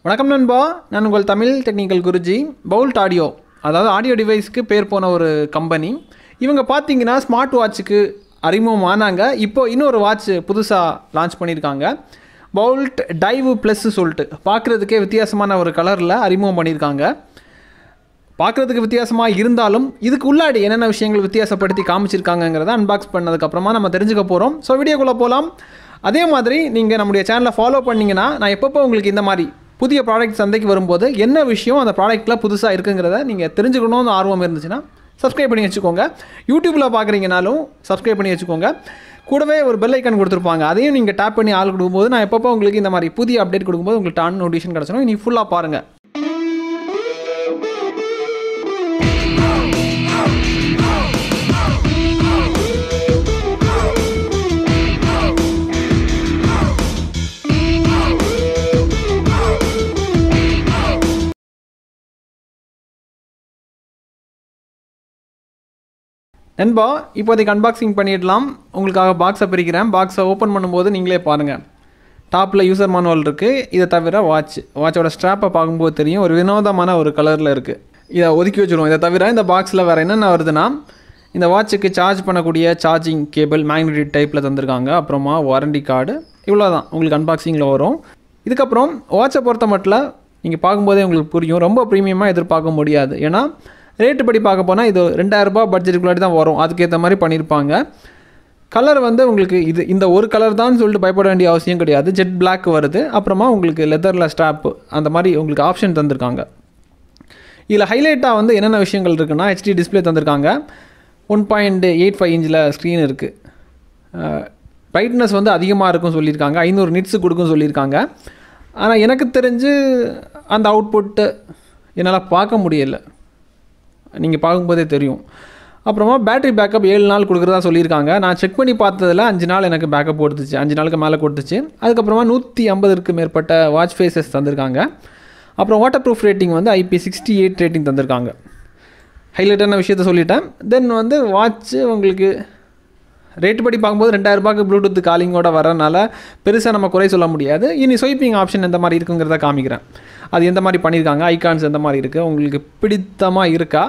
வணக்கம் நண்பா, நான் உங்கள் Tamil technical Guruji. Bowled audio, அதாவது ஆடியோ டிவைஸ்க்கு பேர் போன ஒரு கம்பெனி. இவங்க பார்த்தீங்கன்னா ஸ்மார்ட் வாட்சுக்கு அறிமுகம் ஆனாங்க. இப்போது இன்னொரு வாட்ச் புதுசாக லான்ச் பண்ணியிருக்காங்க. பவுல்ட் டைவ் ப்ளஸ் சொல்லிட்டு பார்க்குறதுக்கே வித்தியாசமான ஒரு கலரில் அறிமுகம் பண்ணியிருக்காங்க. பார்க்குறதுக்கு வித்தியாசமாக இருந்தாலும் இதுக்கு உள்ளாடி என்னென்ன விஷயங்கள் வித்தியாசப்படுத்தி காமிச்சிருக்காங்கிறத அன்பாக்ஸ் பண்ணதுக்கப்புறமா நம்ம தெரிஞ்சுக்க போகிறோம். ஸோ வீடியோக்குள்ளே போகலாம். அதே மாதிரி நீங்கள் நம்முடைய சேனலை ஃபாலோ பண்ணிங்கன்னா நான் எப்பப்போ உங்களுக்கு இந்த மாதிரி புதிய ப்ராடக்ட் சந்தைக்கு வரும்போது என்ன விஷயம் அந்த ப்ராடக்ட்டில் புதுசாக இருக்குங்கிறத நீங்கள் தெரிஞ்சுக்கணும்னு ஆர்வம் இருந்துச்சுன்னா சப்ஸ்கிரைப் பண்ணி வச்சுக்கோங்க. யூடியூப்பில் பார்க்குறீங்கனாலும் சப்ஸ்கிரைப் பண்ணி வச்சுக்கோங்க. கூடவே ஒரு பெல் ஐக்கன் கொடுத்துருப்பாங்க, அதையும் நீங்கள் டேப் பண்ணி ஆள் கொடுக்கும்போது நான் எப்பப்போ உங்களுக்கு இந்த மாதிரி புதிய அப்டேட் கொடுக்கும்போது உங்களுக்கு டான் நோட்டிஃபிகேஷன் கிடச்சிடும். நீங்கள் ஃபுல்லாக பாருங்கள். நண்பா, இப்போதைக்கு அன்பாக்சிங் பண்ணிடலாம். உங்களுக்காக பாக்ஸை பிரிக்கிறேன். பாக்ஸை ஓப்பன் பண்ணும்போது நீங்களே பாருங்கள். டாப்பில் யூசர் மேனுவல் இருக்குது. இதை தவிர வாட்சோட ஸ்ட்ராப்பை பார்க்கும்போது தெரியும், ஒரு வினோதமான ஒரு கலரில் இருக்குது. இதை ஒதுக்கி வச்சுருவோம். இதை தவிர இந்த பாக்ஸில் வேறு என்னென்ன வருதுன்னா, இந்த வாட்சுக்கு சார்ஜ் பண்ணக்கூடிய சார்ஜிங் கேபிள் மேக்னெட்டிக் டைப்பில் தந்திருக்காங்க. அப்புறமா வாரண்டி கார்டு. இவ்வளோ தான் உங்களுக்கு அன்பாக்சிங்கில் வரும். இதுக்கப்புறம் வாட்சை பொறுத்த மட்டும் நீங்கள் பார்க்கும்போதே உங்களுக்கு புரியும், ரொம்ப ப்ரீமியமாக எதிர்பார்க்க முடியாது. ஏன்னா ரேட்டு படி பார்க்க போனால் இது 2000 ரூபாய் பட்ஜெட்டுக்குள்ளாடி தான் வரும். அதுக்கேற்ற மாதிரி பண்ணியிருப்பாங்க. கலர் உங்களுக்கு இந்த ஒரு கலர் தான் சொல்லிட்டு பயப்பட வேண்டிய அவசியம் கிடையாது. ஜெட் பிளாக் வருது. அப்புறமா உங்களுக்கு லெதரில் ஸ்ட்ராப்பு அந்த மாதிரி உங்களுக்கு ஆப்ஷன் தந்திருக்காங்க. இதில் ஹைலைட்டாக என்னென்ன விஷயங்கள் இருக்குன்னா, ஹெச்டி டிஸ்பிளே தந்திருக்காங்க. 1.85 இன்ச்சில் ஸ்க்ரீன் இருக்குது. பிரைட்னஸ் அதிகமாக இருக்கும்னு சொல்லியிருக்காங்க. 500 நிட்ஸு கொடுக்குன்னு சொல்லியிருக்காங்க. ஆனால் எனக்கு தெரிஞ்சு அந்த அவுட்புட்டு என்னால் பார்க்க முடியலை. நீங்கள் பார்க்கும்போதே தெரியும். அப்புறமா பேட்டரி பேக்கப் 7 நாள் கொடுக்குறதா சொல்லியிருக்காங்க. நான் செக் பண்ணி பார்த்ததில் 5 நாள் எனக்கு பேக்கப் கொடுத்துச்சு. 5 நாளுக்கு மேலே கொடுத்துச்சு. அதுக்கப்புறமா 150க்கு மேற்பட்ட வாட்ச் ஃபேஸஸ் தந்திருக்காங்க. அப்புறம் water proof rating IP68 rating தந்திருக்காங்க. ஹைலைட்டான விஷயத்த சொல்லிட்டேன். தென் வாட்ச்சு உங்களுக்கு ரேட்டு படி பார்க்கும்போது 2000 ரூபாய்க்கு ப்ளூடூத் காலிங்கோட வரனால பெருசாக நம்ம குறை சொல்ல முடியாது. இனி ஸ்வைப்பிங் ஆப்ஷன் எந்த மாதிரி இருக்குங்கிறத காமிக்கிறேன். அது எந்த மாதிரி பண்ணியிருக்காங்க, ஐகான்ஸ் எந்த மாதிரி இருக்குது, உங்களுக்கு பிடித்தமாக இருக்கா.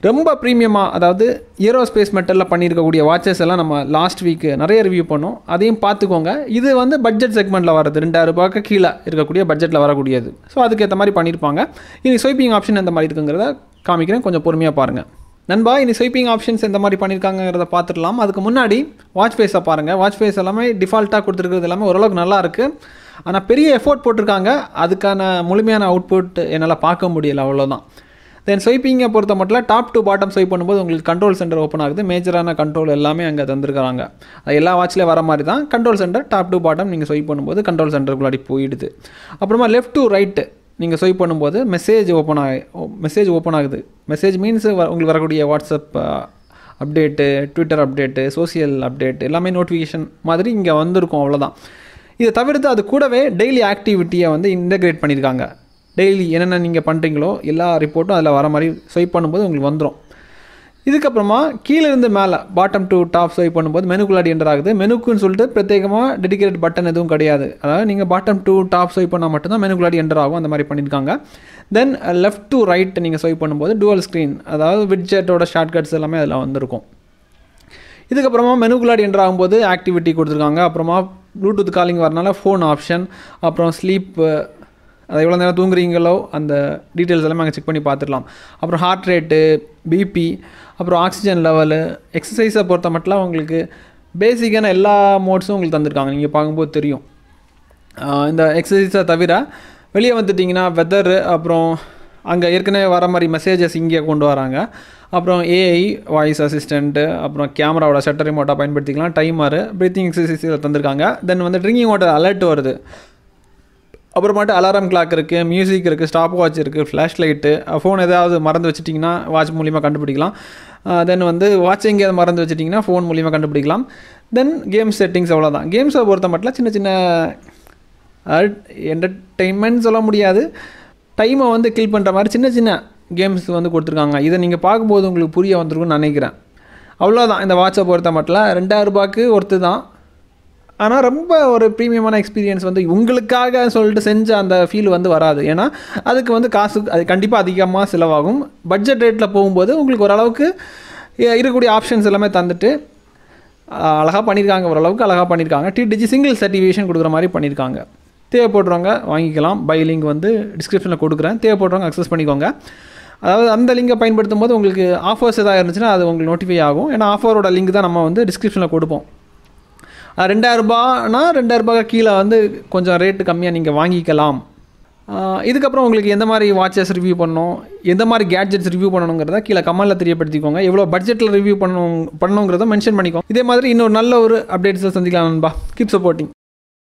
ரொம்ப ப்ரீமியமாக, அதாவது ஏரோஸ்பேஸ் மெட்டலில் பண்ணியிருக்கக்கூடிய வாட்சஸ் எல்லாம் நம்ம லாஸ்ட் வீக்கு நிறைய ரிவ்யூ பண்ணோம். அதையும் பார்த்துக்கோங்க. இது பட்ஜெட் செக்மெண்ட்டில் வரது, 2000 ரூபாய்க்கு கீழே இருக்கக்கூடிய பட்ஜெட்டில் வரக்கூடியது. ஸோ அதுக்கேற்ற மாதிரி பண்ணியிருப்பாங்க. இனி ஸ்வைப்பிங் ஆப்ஷன் எந்த மாதிரி இருக்குங்கிறத காமிக்கிறேன், கொஞ்சம் பொறுமையாக பாருங்கள். நண்பா, இனி ஸ்வைப்பிங் ஆப்ஷன்ஸ் எந்த மாதிரி பண்ணியிருக்காங்கிறத பார்த்துடலாம். அதுக்கு முன்னாடி வாட்ச் ஃபேஸை பாருங்கள். வாட்ச் ஃபேஸ் எல்லாமே டிஃபால்ட்டாக கொடுத்துருக்கிறது எல்லாமே ஓரளவுக்கு நல்லா இருக்குது. ஆனால் பெரிய எஃபோர்ட் போட்டிருக்காங்க. அதுக்கான முழுமையான அவுட்புட் என்னால் பார்க்க முடியலை, அவ்வளோதான். தென் ஸ்வைப்பிங்கை பொறுத்த மட்டும் டாப் டு பாட்டம் ஸ்வைப் பண்ணும்போது உங்களுக்கு கண்ட்ரோல் சென்டர் ஓப்பன் ஆகுது. மேஜரான கண்ட்ரோல் எல்லாமே அங்கே தந்துருக்காங்க. அது எல்லா வாட்ச்லேயும் வர மாதிரி தான். Control centre top to bottom நீங்கள் ஸ்வைப் பண்ணும்போது கண்ட்ரோல் சென்டருக்குள்ளாடி போயிடுது. அப்புறமா லெஃப்ட் டு ரைட்டு நீங்கள் ஸ்வைப் பண்ணும்போது மெசேஜ் ஓப்பன் ஆகுது. மெசேஜ் மீன்ஸ் உங்களுக்கு வரக்கூடிய WhatsApp update, Twitter update, social update எல்லாமே நோட்டிஃபிகேஷன் மாதிரி இங்கே வந்திருக்கும், அவ்வளோதான். இதை தவிர்த்து அது கூடவே டெய்லி ஆக்டிவிட்டியை இன்டெகிரேட் பண்ணியிருக்காங்க. டெய்லி என்னென்ன நீங்கள் பண்ணுறீங்களோ எல்லா ரிப்போர்ட்டும் அதில் வர மாதிரி ஸ்வைப் பண்ணும்போது உங்களுக்கு வந்துடும். இதுக்கப்புறமா கீழேருந்து மேலே பாட்டம் டு டாப் ஸ்வைப் பண்ணும்போது மெனுக்குள்ளாடி என்டர் ஆகுது. மெனுக்குன்னு சொல்லிட்டு பிரத்யேகமாக டெடிகேட்டட் பட்டன் எதுவும் கிடையாது. அதாவது நீங்கள் பாட்டம் டு டாப் ஸ்வைப் பண்ணால் மட்டும்தான் மெனுக்குள்ளாடி என்டர் ஆகும். அந்த மாதிரி பண்ணியிருக்காங்க. தென் லெஃப்ட் டு ரைட் நீங்கள் ஸ்வைப் பண்ணும்போது டுவல் ஸ்க்ரீன், அதாவது விட்ஜெட்டோட ஷார்ட்கட்ஸ் எல்லாமே அதில் வந்திருக்கும். இதுக்கப்புறமா மெனுக்குள்ளாடி என்டர் ஆகும்போது ஆக்டிவிட்டி கொடுத்துருக்காங்க. அப்புறமா ப்ளூடூத் காலிங் வரனால ஃபோன் ஆப்ஷன், அப்புறம் ஸ்லீப், அதை எவ்வளோ நேரம் தூங்குறீங்களோ அந்த டீட்டெயில்ஸ் எல்லாமே அங்கே செக் பண்ணி பார்த்துடலாம். அப்புறம் ஹார்ட் ரேட்டு, பிபி, அப்புறம் ஆக்சிஜன் லெவலு, எக்ஸசைஸை பொறுத்த மட்டும் உங்களுக்கு பேசிக்கான எல்லா மோட்ஸும் உங்களுக்கு தந்திருக்காங்க. நீங்கள் பார்க்கும்போது தெரியும். இந்த எக்ஸசைஸை தவிர வெளியே வந்துட்டிங்கன்னா வெதரு, அப்புறம் அங்கே ஏற்கனவே வர மாதிரி மெசேஜஸ் இங்கே கொண்டு வராங்க. அப்புறம் ஏஐ வாய்ஸ் அசிஸ்டண்ட்டு, அப்புறம் கேமராவோட ஷட்டர் ரிமோட்டாக பயன்படுத்திக்கலாம். டைமரு, ப்ரீத்திங் எக்ஸசைஸ் இதை தந்திருக்காங்க. தென் ட்ரிங்கிங் வாட்டர் அலர்ட் வருது. அப்புறமாட்டு அலாரம் கிளாக் இருக்குது, மியூசிக் இருக்குது, ஸ்டாப் வாட்ச் இருக்குது, ஃப்ளாஷ் லைட்டு, ஃபோன் ஏதாவது மறந்து வச்சுட்டிங்கன்னா வாட்ச் மூலிமா கண்டுபிடிக்கலாம். தென் வாட்ச் எங்கேயாவது மறந்து வச்சுட்டிங்கன்னா ஃபோன் மூலிமா கண்டுபிடிக்கலாம். தென் கேம்ஸ் செட்டிங்ஸ், அவ்வளோதான். கேம்ஸை பொறுத்த மட்டும் சின்ன சின்ன என்டர்டெயின்மெண்ட் சொல்ல முடியாது, டைமை கில் பண்ணுற மாதிரி சின்ன சின்ன கேம்ஸ் கொடுத்துருக்காங்க. இதை நீங்கள் பார்க்கும்போது உங்களுக்கு புரிய வந்திருக்குன்னு நினைக்கிறேன். அவ்வளோதான். இந்த வாட்சை பொறுத்த மட்டும் 2000 ரூபாய்க்கு ஒருத்து தான். ஆனால் ரொம்ப ஒரு ப்ரீமியமான எக்ஸ்பீரியன்ஸ் வந்து உங்களுக்காக சொல்லிட்டு செஞ்ச அந்த ஃபீல் வந்து வராது. ஏன்னா அதுக்கு வந்து காசு அது கண்டிப்பாக அதிகமாக செலவாகும். பட்ஜெட் ரேட்டில் போகும்போது உங்களுக்கு ஓரளவுக்கு இருக்கக்கூடிய ஆப்ஷன்ஸ் எல்லாமே தந்துட்டு அழகாக பண்ணியிருக்காங்க. ஓரளவுக்கு அழகாக பண்ணியிருக்காங்க. டிடிஜி சிங்கிள் சர்டிஃபிகேஷன் கொடுக்குற மாதிரி பண்ணியிருக்காங்க. தேவைப்படுறவங்க வாங்கிக்கலாம். பை லிங்க் வந்து டிஸ்கிரிப்ஷனில் கொடுக்குறேன். தேவைப்படுறவங்க அக்சஸ் பண்ணிக்கோங்க. அதாவது அந்த லிங்கை பயன்படுத்தும் போது உங்களுக்கு ஆஃபர்ஸ் எதாவது இருந்துச்சுன்னா அது உங்களுக்கு நோட்டிஃபை ஆகும். ஏன்னா ஆஃபரோட லிங்க் தான் நம்ம வந்து டிஸ்கிரிப்ஷனில் கொடுப்போம். 2000 2000 கீழே வந்து கொஞ்சம் ரேட்டு கம்மியாக நீங்கள் வாங்கிக்கலாம். இதுக்கப்புறம் உங்களுக்கு எந்த மாதிரி வாட்சஸ் ரிவ்யூ பண்ணணும், எந்த மாதிரி கேட்ஜெட்ஸ் ரிவ்யூ பண்ணணுங்கிறத கீழே கமெண்ட்டில் தெரியப்படுத்திக்கோங்க. எவ்வளோ பட்ஜெட்டில் ரிவ்யூ பண்ணணுங்கிறத மென்ஷன் பண்ணிக்கோங்க. இதே மாதிரி இன்னொரு நல்ல ஒரு அப்டேட்ஸில் சந்திக்கலாம் நண்பா. Keep supporting.